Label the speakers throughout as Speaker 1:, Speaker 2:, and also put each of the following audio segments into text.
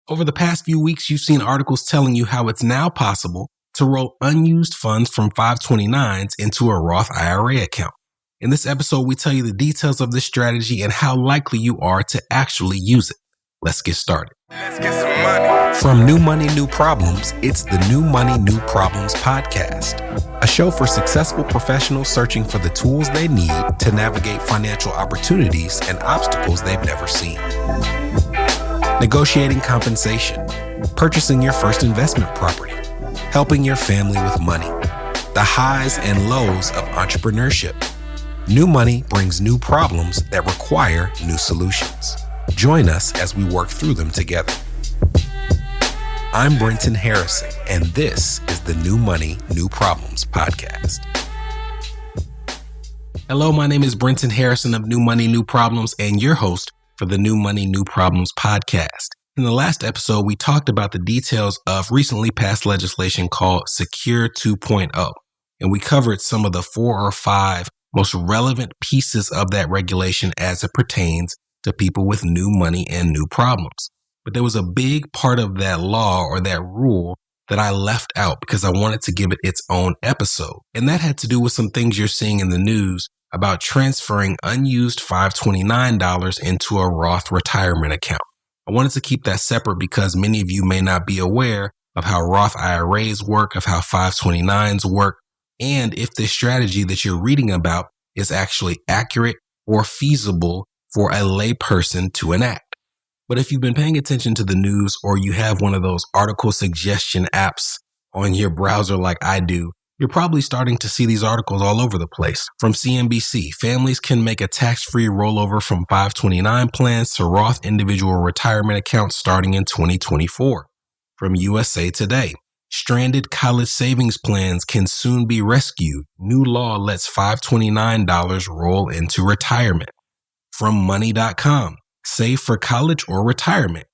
Speaker 1: Over the past few weeks, you've seen articles telling you how it's now possible to roll unused funds from 529s into a Roth IRA account. In this episode, we tell you the details of this strategy and how likely you are to actually use it. Let's get started.
Speaker 2: Let's get some money.
Speaker 1: From New Money, New Problems, it's the New Money, New Problems podcast, a show for successful professionals searching for the tools they need to navigate financial opportunities and obstacles they've never seen. Negotiating compensation, purchasing your first investment property, helping your family with money, the highs and lows of entrepreneurship. New money brings new problems that require new solutions. Join us as we work through them together. I'm Brenton Harrison, and this is the New Money, New Problems podcast. Hello, my name is Brenton Harrison of New Money, New Problems, and your host for the New Money, New Problems podcast. In the last episode, we talked about the details of recently passed legislation called Secure 2.0, and we covered some of the 4 or 5 most relevant pieces of that regulation as it pertains to people with new money and new problems. But there was a big part of that law or that rule that I left out because I wanted to give it its own episode. And that had to do with some things you're seeing in the news about transferring unused $529 into a Roth retirement account. I wanted to keep that separate because many of you may not be aware of how Roth IRAs work, of how 529s work, and if this strategy that you're reading about is actually accurate or feasible for a layperson to enact. But if you've been paying attention to the news or you have one of those article suggestion apps on your browser like I do, you're probably starting to see these articles all over the place. From CNBC, families can make a tax-free rollover from 529 plans to Roth individual retirement accounts starting in 2024. From USA Today, stranded college savings plans can soon be rescued. New law lets $529 roll into retirement. From money.com, save for college or retirement?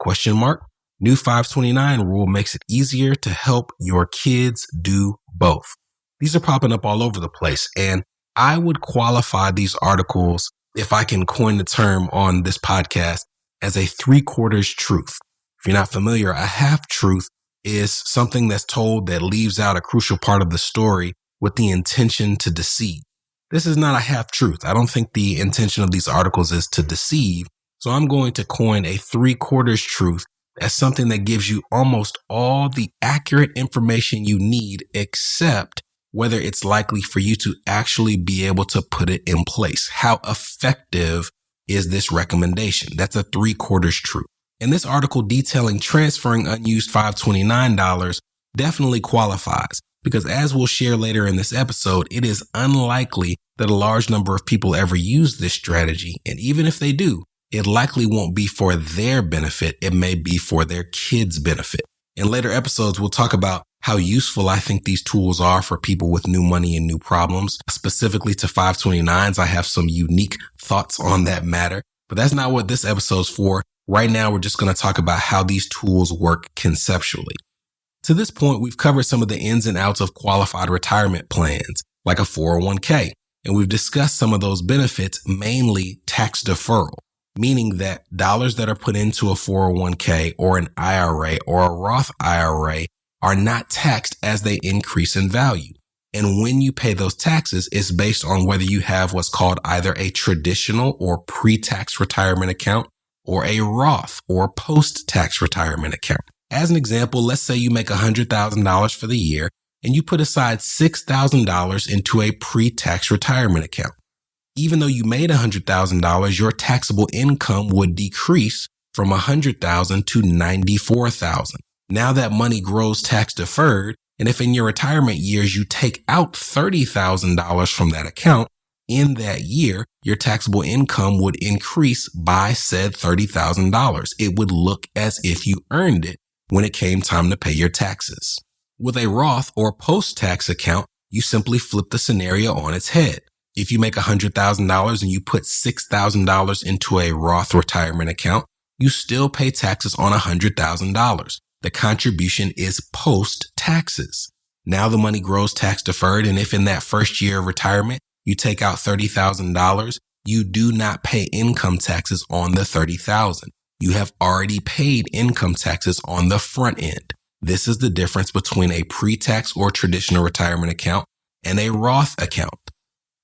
Speaker 1: New 529 rule makes it easier to help your kids do both. These are popping up all over the place, and I would qualify these articles, if I can coin the term on this podcast, as a 3/4 truth. If you're not familiar, a half truth is something that's told that leaves out a crucial part of the story with the intention to deceive. This is not a half truth. I don't think the intention of these articles is to deceive, so I'm going to coin a 3/4 truth as something that gives you almost all the accurate information you need, except whether it's likely for you to actually be able to put it in place. How effective is this recommendation? That's a 3/4 truth. And this article detailing transferring unused $529 definitely qualifies because, as we'll share later in this episode, it is unlikely that a large number of people ever use this strategy. And even if they do, it likely won't be for their benefit. It may be for their kids' benefit. In later episodes, we'll talk about how useful I think these tools are for people with new money and new problems. Specifically to 529s, I have some unique thoughts on that matter, but that's not what this episode's for. Right now, we're just going to talk about how these tools work conceptually. To this point, we've covered some of the ins and outs of qualified retirement plans, like a 401k, and we've discussed some of those benefits, mainly tax deferral, meaning that dollars that are put into a 401k or an IRA or a Roth IRA are not taxed as they increase in value. And when you pay those taxes, it's based on whether you have what's called either a traditional or pre-tax retirement account or a Roth or post-tax retirement account. As an example, let's say you make $100,000 for the year and you put aside $6,000 into a pre-tax retirement account. Even though you made $100,000, your taxable income would decrease from $100,000 to $94,000. Now that money grows tax deferred, and if in your retirement years you take out $30,000 from that account, in that year, your taxable income would increase by said $30,000. It would look as if you earned it when it came time to pay your taxes. With a Roth or post-tax account, you simply flip the scenario on its head. If you make $100,000 and you put $6,000 into a Roth retirement account, you still pay taxes on $100,000. The contribution is post-taxes. Now the money grows tax deferred, and if in that first year of retirement, you take out $30,000, you do not pay income taxes on the $30,000. You have already paid income taxes on the front end. This is the difference between a pre-tax or traditional retirement account and a Roth account.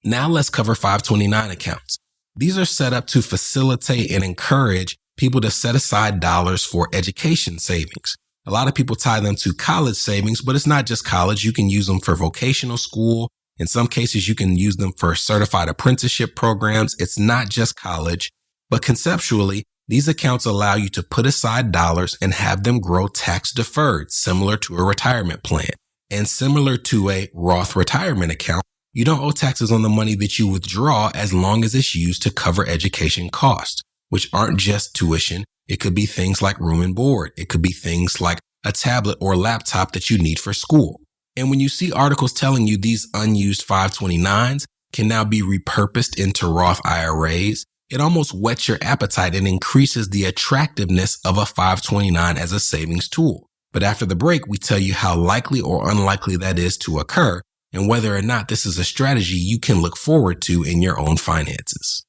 Speaker 1: Now let's cover 529 accounts. These are set up to facilitate and encourage people to set aside dollars for education savings. A lot of people tie them to college savings, but it's not just college. You can use them for vocational school. In some cases, you can use them for certified apprenticeship programs. It's not just college, but conceptually, these accounts allow you to put aside dollars and have them grow tax deferred, similar to a retirement plan. And similar to a Roth retirement account, you don't owe taxes on the money that you withdraw as long as it's used to cover education costs, which aren't just tuition. It could be things like room and board. It could be things like a tablet or laptop that you need for school. And when you see articles telling you these unused 529s can now be repurposed into Roth IRAs, it almost whets your appetite and increases the attractiveness of a 529 as a savings tool. But after the break, we tell you how likely or unlikely that is to occur and whether or not this is a strategy you can look forward to in your own finances.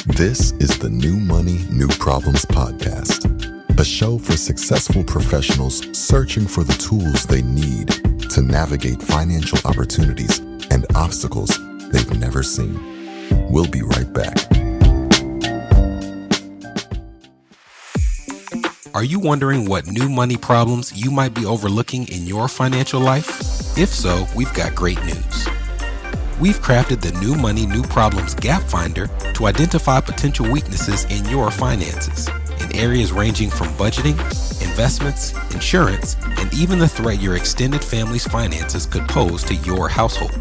Speaker 3: This is the New Money, New Problems podcast, a show for successful professionals searching for the tools they need to navigate financial opportunities and obstacles they've never seen. We'll be right back.
Speaker 1: Are you wondering what new money problems you might be overlooking in your financial life? If so, we've got great news. We've crafted the New Money, New Problems Gap Finder to identify potential weaknesses in your finances in areas ranging from budgeting, investments, insurance, and even the threat your extended family's finances could pose to your household.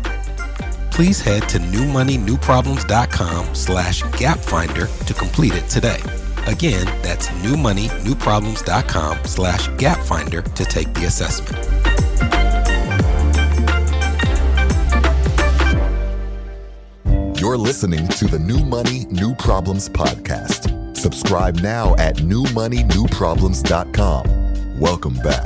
Speaker 1: Please head to newmoneynewproblems.com/gapfinder to complete it today. Again, that's newmoneynewproblems.com/gapfinder to take the assessment.
Speaker 3: You're listening to the New Money, New Problems podcast. Subscribe now at newmoneynewproblems.com. Welcome back.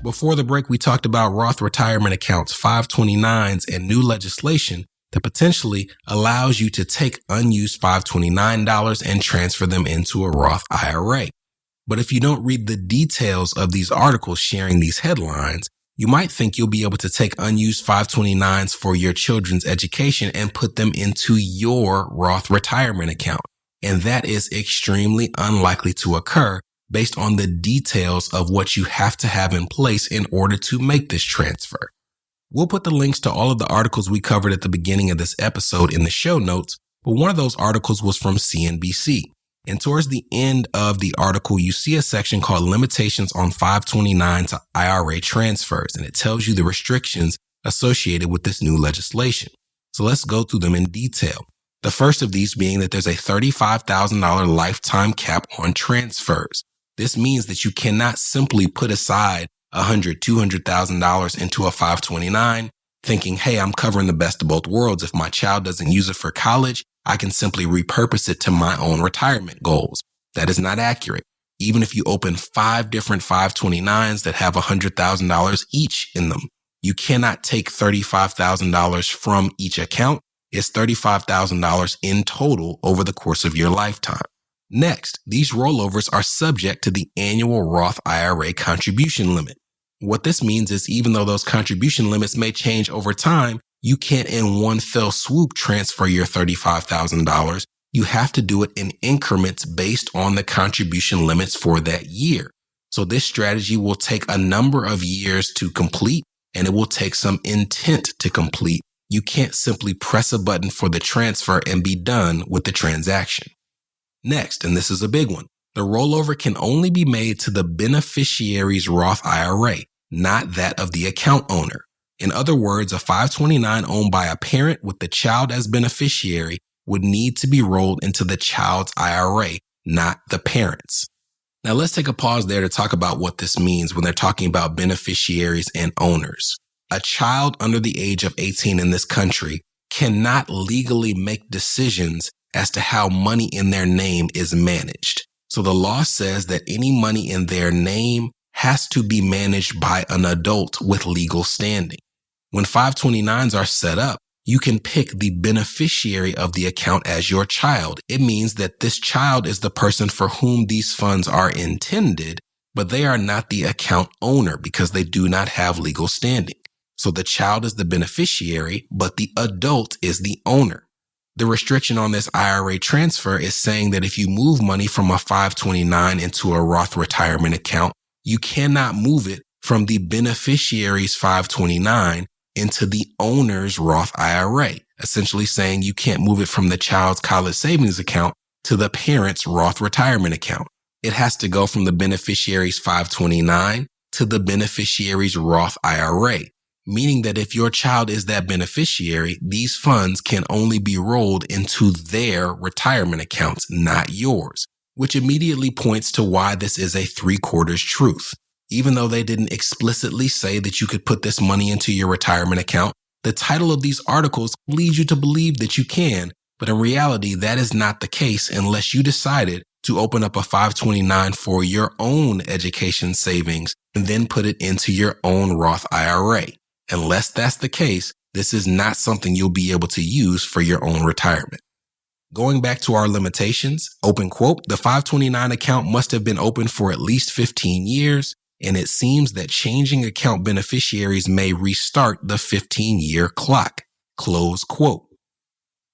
Speaker 1: Before the break, we talked about Roth retirement accounts, 529s, and new legislation that potentially allows you to take unused $529 and transfer them into a Roth IRA. But if you don't read the details of these articles sharing these headlines, you might think you'll be able to take unused 529s for your children's education and put them into your Roth retirement account. And that is extremely unlikely to occur based on the details of what you have to have in place in order to make this transfer. We'll put the links to all of the articles we covered at the beginning of this episode in the show notes, but one of those articles was from CNBC. And towards the end of the article, you see a section called Limitations on 529 to IRA Transfers, and it tells you the restrictions associated with this new legislation. So let's go through them in detail. The first of these being that there's a $35,000 lifetime cap on transfers. This means that you cannot simply put aside $100,000, $200,000 into a 529 thinking, hey, I'm covering the best of both worlds. If my child doesn't use it for college, I can simply repurpose it to my own retirement goals. That is not accurate. Even if you open 5 different 529s that have $100,000 each in them, you cannot take $35,000 from each account. It's $35,000 in total over the course of your lifetime. Next, these rollovers are subject to the annual Roth IRA contribution limit. What this means is even though those contribution limits may change over time, you can't in one fell swoop transfer your $35,000. You have to do it in increments based on the contribution limits for that year. So this strategy will take a number of years to complete, and it will take some intent to complete. You can't simply press a button for the transfer and be done with the transaction. Next, and this is a big one, the rollover can only be made to the beneficiary's Roth IRA, not that of the account owner. In other words, a 529 owned by a parent with the child as beneficiary would need to be rolled into the child's IRA, not the parent's. Now let's take a pause there to talk about what this means when they're talking about beneficiaries and owners. A child under the age of 18 in this country cannot legally make decisions as to how money in their name is managed. So the law says that any money in their name has to be managed by an adult with legal standing. When 529s are set up, you can pick the beneficiary of the account as your child. It means that this child is the person for whom these funds are intended, but they are not the account owner because they do not have legal standing. So the child is the beneficiary, but the adult is the owner. The restriction on this IRA transfer is saying that if you move money from a 529 into a Roth retirement account, you cannot move it from the beneficiary's 529 into the owner's Roth IRA, essentially saying you can't move it from the child's college savings account to the parent's Roth retirement account. It has to go from the beneficiary's 529 to the beneficiary's Roth IRA, meaning that if your child is that beneficiary, these funds can only be rolled into their retirement accounts, not yours, which immediately points to why this is a 3/4 truth. Even though they didn't explicitly say that you could put this money into your retirement account, the title of these articles leads you to believe that you can, but in reality, that is not the case unless you decided to open up a 529 for your own education savings and then put it into your own Roth IRA. Unless that's the case, this is not something you'll be able to use for your own retirement. Going back to our limitations, open quote, the 529 account must have been open for at least 15 years, and it seems that changing account beneficiaries may restart the 15-year clock, close quote.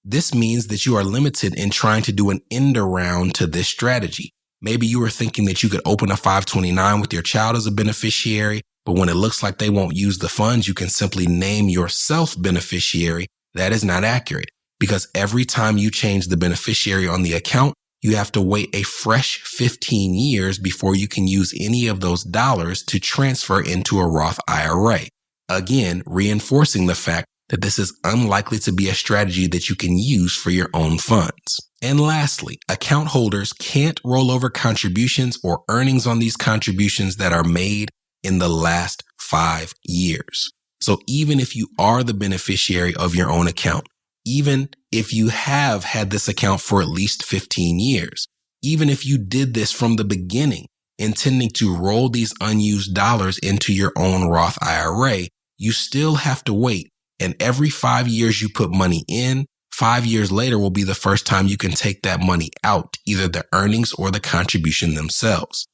Speaker 1: This means that you are limited in trying to do an end around to this strategy. Maybe you were thinking that you could open a 529 with your child as a beneficiary, but when it looks like they won't use the funds, you can simply name yourself beneficiary. That is not accurate because every time you change the beneficiary on the account, you have to wait a fresh 15 years before you can use any of those dollars to transfer into a Roth IRA. Again, reinforcing the fact that this is unlikely to be a strategy that you can use for your own funds. And lastly, account holders can't roll over contributions or earnings on these contributions that are made in the last 5 years. So even if you are the beneficiary of your own account, even if you have had this account for at least 15 years, even if you did this from the beginning, intending to roll these unused dollars into your own Roth IRA, you still have to wait. And every 5 years you put money in, 5 years later will be the first time you can take that money out, either the earnings or the contribution themselves.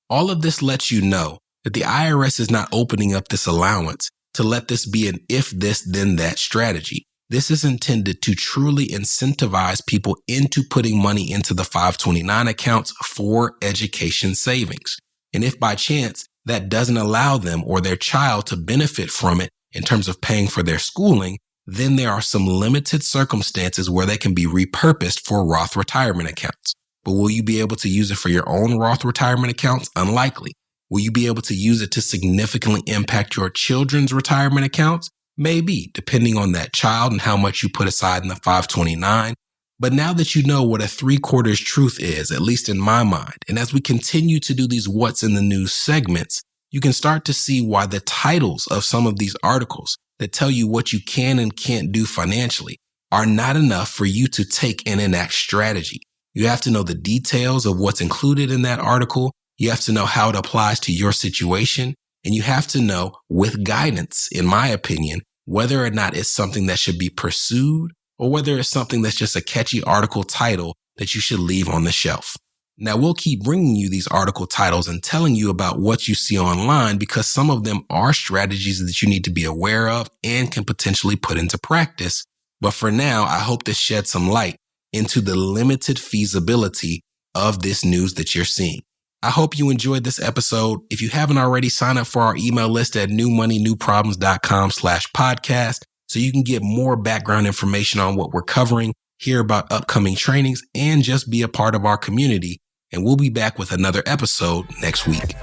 Speaker 1: All of this lets you know that the IRS is not opening up this allowance to let this be an if this, then that strategy. This is intended to truly incentivize people into putting money into the 529 accounts for education savings. And if by chance that doesn't allow them or their child to benefit from it in terms of paying for their schooling, then there are some limited circumstances where they can be repurposed for Roth retirement accounts. But will you be able to use it for your own Roth retirement accounts? Unlikely. Will you be able to use it to significantly impact your children's retirement accounts? Maybe, depending on that child and how much you put aside in the 529. But now that you know what a 3/4 truth is, at least in my mind, and as we continue to do these What's in the News segments, you can start to see why the titles of some of these articles that tell you what you can and can't do financially are not enough for you to take and enact strategy. You have to know the details of what's included in that article. You have to know how it applies to your situation. And you have to know, with guidance, in my opinion, whether or not it's something that should be pursued or whether it's something that's just a catchy article title that you should leave on the shelf. Now, we'll keep bringing you these article titles and telling you about what you see online because some of them are strategies that you need to be aware of and can potentially put into practice. But for now, I hope this sheds some light into the limited feasibility of this news that you're seeing. I hope you enjoyed this episode. If you haven't already, sign up for our email list at newmoneynewproblems.com/podcast so you can get more background information on what we're covering, hear about upcoming trainings, and just be a part of our community. And we'll be back with another episode next week.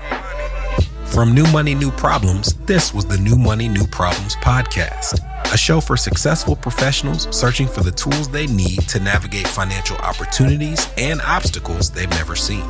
Speaker 1: From New Money, New Problems, this was the New Money, New Problems podcast, a show for successful professionals searching for the tools they need to navigate financial opportunities and obstacles they've never seen.